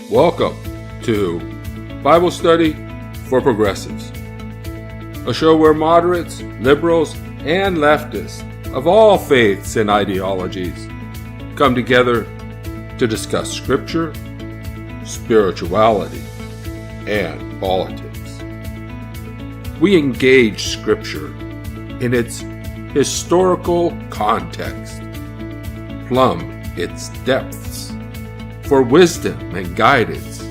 Welcome to Bible Study for Progressives, a show where moderates, liberals, and leftists of all faiths and ideologies come together to discuss Scripture, spirituality, and politics. We engage Scripture in its historical context, plumb its depths for wisdom and guidance,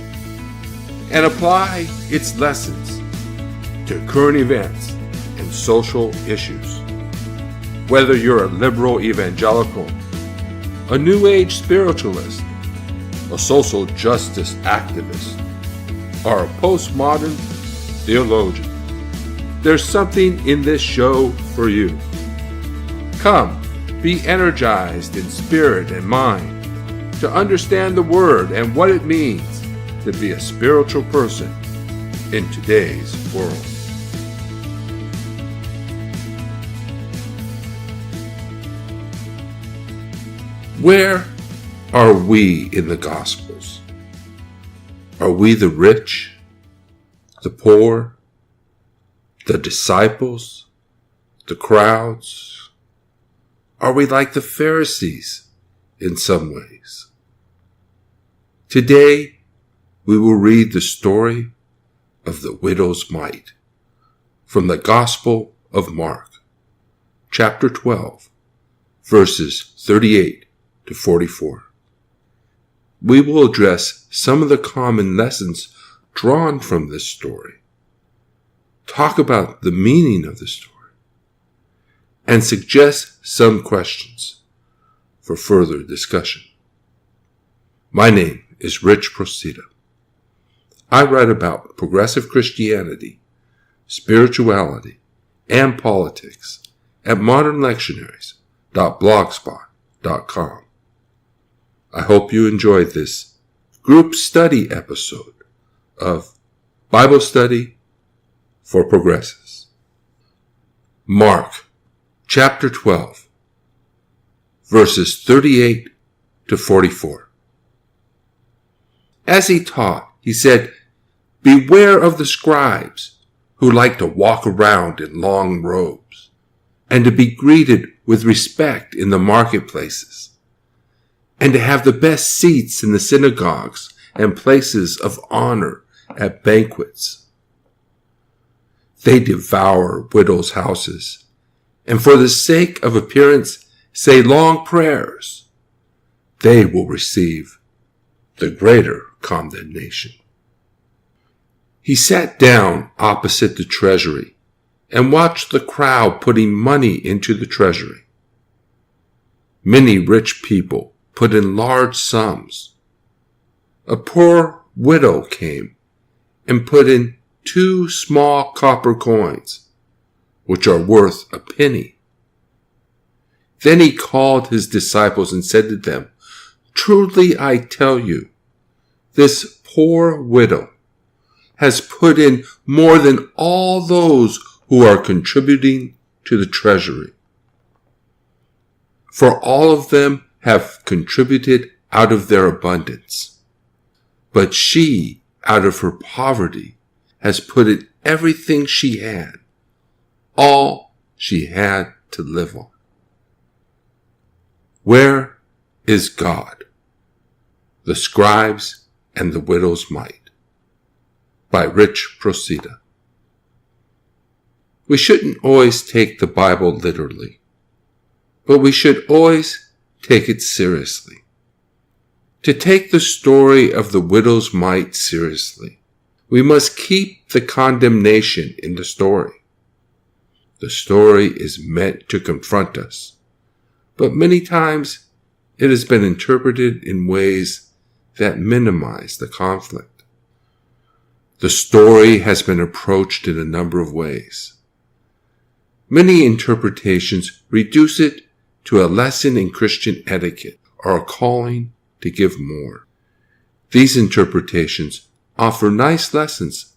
and apply its lessons to current events and social issues. Whether you're a liberal evangelical, a New Age spiritualist, a social justice activist, or a postmodern theologian, there's something in this show for you. Come, be energized in spirit and mind to understand the Word and what it means to be a spiritual person in today's world. Where are we in the Gospels? Are we the rich, the poor, the disciples, the crowds? Are we like the Pharisees in some ways? Today, we will read the story of the widow's mite from the Gospel of Mark, chapter 12, verses 38 to 44. We will address some of the common lessons drawn from this story, talk about the meaning of the story, and suggest some questions for further discussion. My name is Rich Procida. I write about progressive Christianity, spirituality, and politics at modernlectionaries.blogspot.com. I hope you enjoyed this group study episode of Bible Study for Progressives. Mark chapter 12, verses 38 to 44. As he taught, he said, "Beware of the scribes who like to walk around in long robes and to be greeted with respect in the marketplaces and to have the best seats in the synagogues and places of honor at banquets. They devour widows' houses and for the sake of appearance say long prayers. They will receive the greater condemnation." He sat down opposite the treasury and watched the crowd putting money into the treasury. Many rich people put in large sums. A poor widow came and put in 2 small copper coins, which are worth a penny. Then he called his disciples and said to them, "Truly I tell you, this poor widow has put in more than all those who are contributing to the treasury. For all of them have contributed out of their abundance, but she, out of her poverty, has put in everything she had, all she had to live on." Where is God? The Scribes and the Widow's Mite, by Rich Procida. We shouldn't always take the Bible literally, but we should always take it seriously. To take the story of the widow's mite seriously, we must keep the condemnation in the story. The story is meant to confront us, but many times it has been interpreted in ways that minimize the conflict. The story has been approached in a number of ways. Many interpretations reduce it to a lesson in Christian etiquette or a calling to give more. These interpretations offer nice lessons,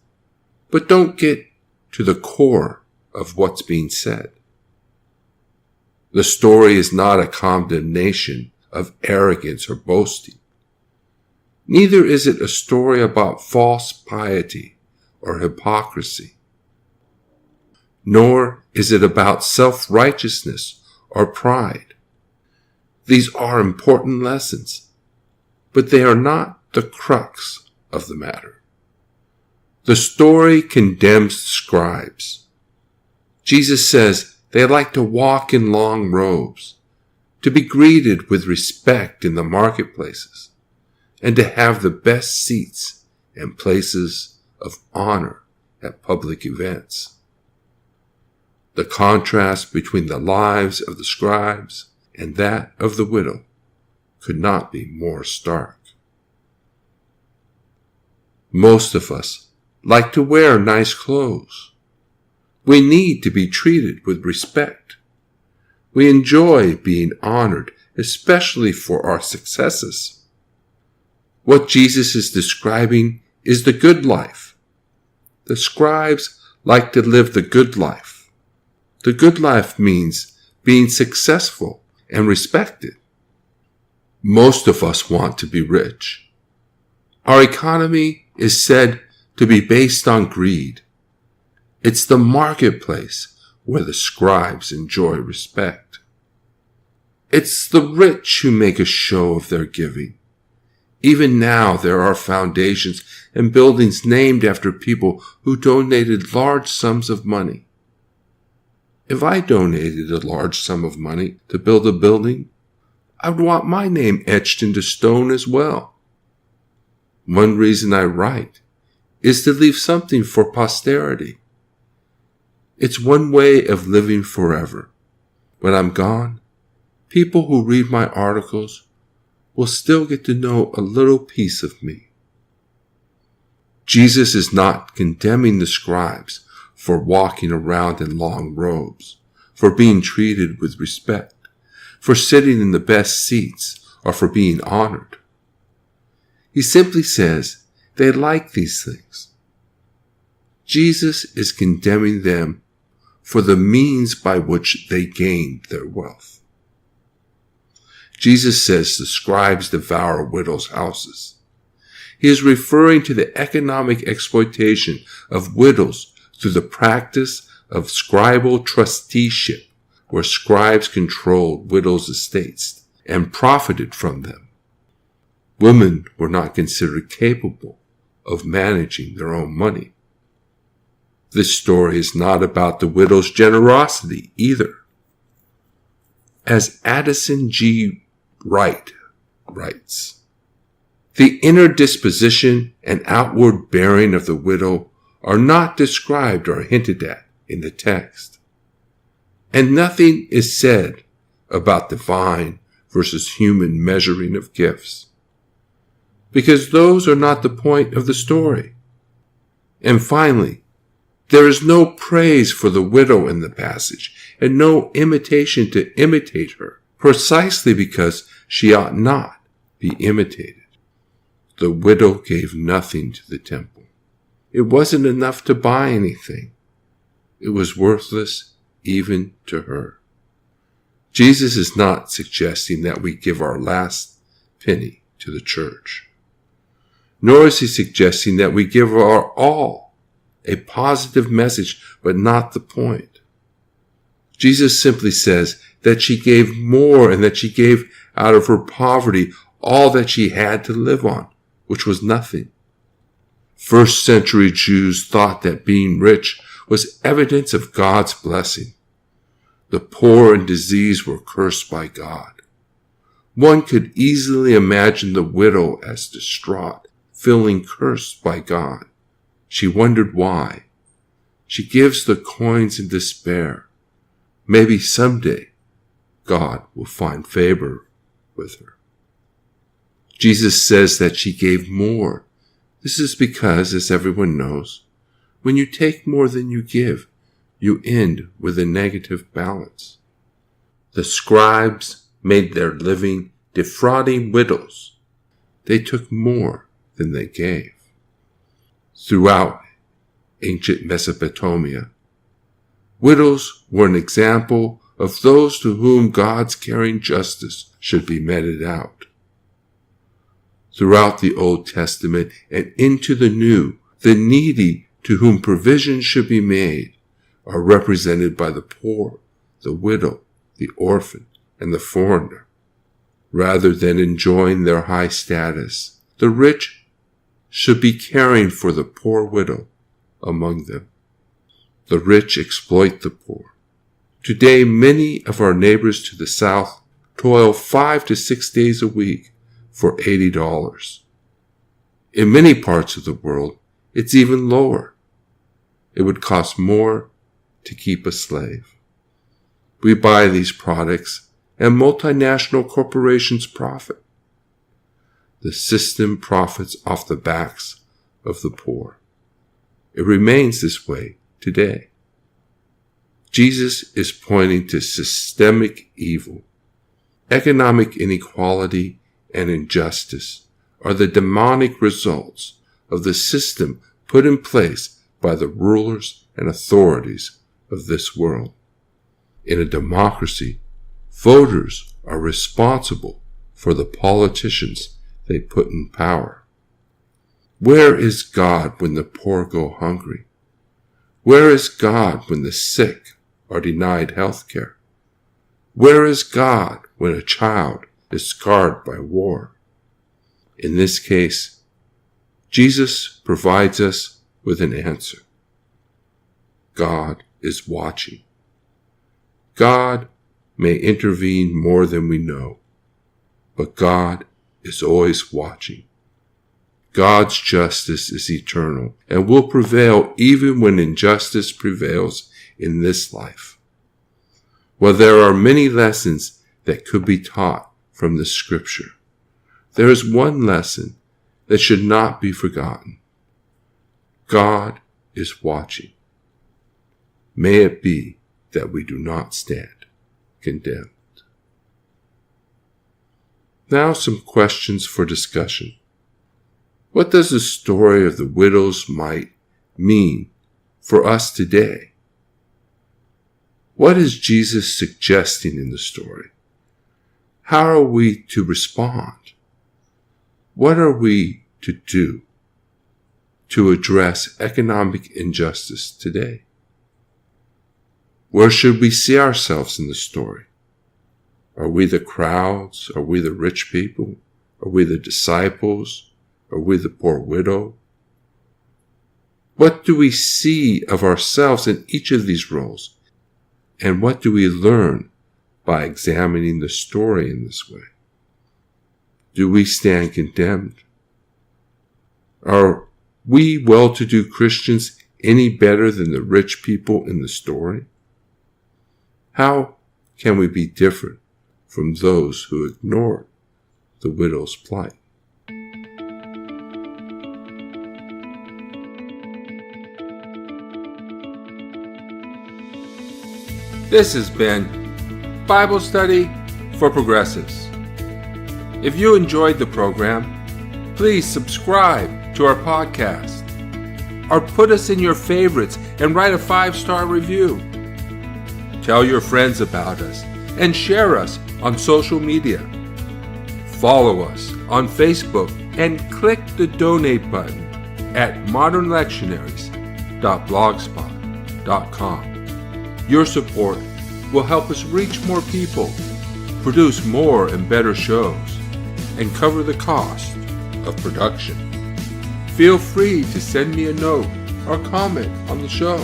but don't get to the core of what's being said. The story is not a condemnation of arrogance or boasting. Neither is it a story about false piety or hypocrisy. Nor is it about self-righteousness or pride. These are important lessons, but they are not the crux of the matter. The story condemns scribes. Jesus says they like to walk in long robes, to be greeted with respect in the marketplaces, and to have the best seats and places of honor at public events. The contrast between the lives of the scribes and that of the widow could not be more stark. Most of us like to wear nice clothes. We need to be treated with respect. We enjoy being honored, especially for our successes. What Jesus is describing is the good life. The scribes like to live the good life. The good life means being successful and respected. Most of us want to be rich. Our economy is said to be based on greed. It's the marketplace where the scribes enjoy respect. It's the rich who make a show of their giving. Even now there are foundations and buildings named after people who donated large sums of money. If I donated a large sum of money to build a building, I would want my name etched into stone as well. One reason I write is to leave something for posterity. It's one way of living forever. When I'm gone, people who read my articles will still get to know a little piece of me. Jesus is not condemning the scribes for walking around in long robes, for being treated with respect, for sitting in the best seats, or for being honored. He simply says they like these things. Jesus is condemning them for the means by which they gained their wealth. Jesus says the scribes devour widows' houses. He is referring to the economic exploitation of widows through the practice of scribal trusteeship, where scribes controlled widows' estates and profited from them. Women were not considered capable of managing their own money. This story is not about the widow's generosity either. As Addison G. Wright writes, the inner disposition and outward bearing of the widow are not described or hinted at in the text. And nothing is said about divine versus human measuring of gifts, because those are not the point of the story. And finally, there is no praise for the widow in the passage, and no imitation to imitate her, precisely because she ought not be imitated. The widow gave nothing to the temple. It wasn't enough to buy anything. It was worthless even to her. Jesus is not suggesting that we give our last penny to the church. Nor is he suggesting that we give our all, a positive message, but not the point. Jesus simply says that she gave more and that she gave out of her poverty all that she had to live on, which was nothing. First century Jews thought that being rich was evidence of God's blessing. The poor and diseased were cursed by God. One could easily imagine the widow as distraught, feeling cursed by God. She wondered why. She gives the coins in despair. Maybe someday God will find favor with her. Jesus says that she gave more. This is because, as everyone knows, when you take more than you give, you end with a negative balance. The scribes made their living defrauding widows. They took more than they gave. Throughout ancient Mesopotamia, widows were an example of those to whom God's caring justice should be meted out. Throughout the Old Testament and into the New, the needy to whom provision should be made are represented by the poor, the widow, the orphan, and the foreigner. Rather than enjoying their high status, the rich should be caring for the poor widow among them. The rich exploit the poor. Today, many of our neighbors to the south toil 5 to 6 days a week for $80. In many parts of the world, it's even lower. It would cost more to keep a slave. We buy these products and multinational corporations profit. The system profits off the backs of the poor. It remains this way today. Jesus is pointing to systemic evil. Economic inequality and injustice are the demonic results of the system put in place by the rulers and authorities of this world. In a democracy, voters are responsible for the politicians they put in power. Where is God when the poor go hungry? Where is God when the sick are denied health care? Where is God when a child is scarred by war? In this case, Jesus provides us with an answer. God is watching. God may intervene more than we know, but God is always watching. God's justice is eternal and will prevail even when injustice prevails in this life. While there are many lessons that could be taught from this scripture, there is one lesson that should not be forgotten. God is watching. May it be that we do not stand condemned. Now some questions for discussion. What does the story of the widow's mite mean for us today? What is Jesus suggesting in the story? How are we to respond? What are we to do to address economic injustice today? Where should we see ourselves in the story? Are we the crowds? Are we the rich people? Are we the disciples? Are we the poor widow? What do we see of ourselves in each of these roles? And what do we learn by examining the story in this way? Do we stand condemned? Are we well-to-do Christians any better than the rich people in the story? How can we be different from those who ignored the widow's plight? This has been Bible Study for Progressives. If you enjoyed the program, please subscribe to our podcast or put us in your favorites and write a 5-star review. Tell your friends about us and share us on social media. Follow us on Facebook and click the donate button at modernlectionaries.blogspot.com. Your support will help us reach more people, produce more and better shows, and cover the cost of production. Feel free to send me a note or comment on the show.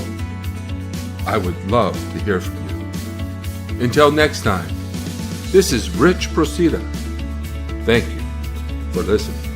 I would love to hear from you. Until next time, this is Rich Procida. Thank you for listening.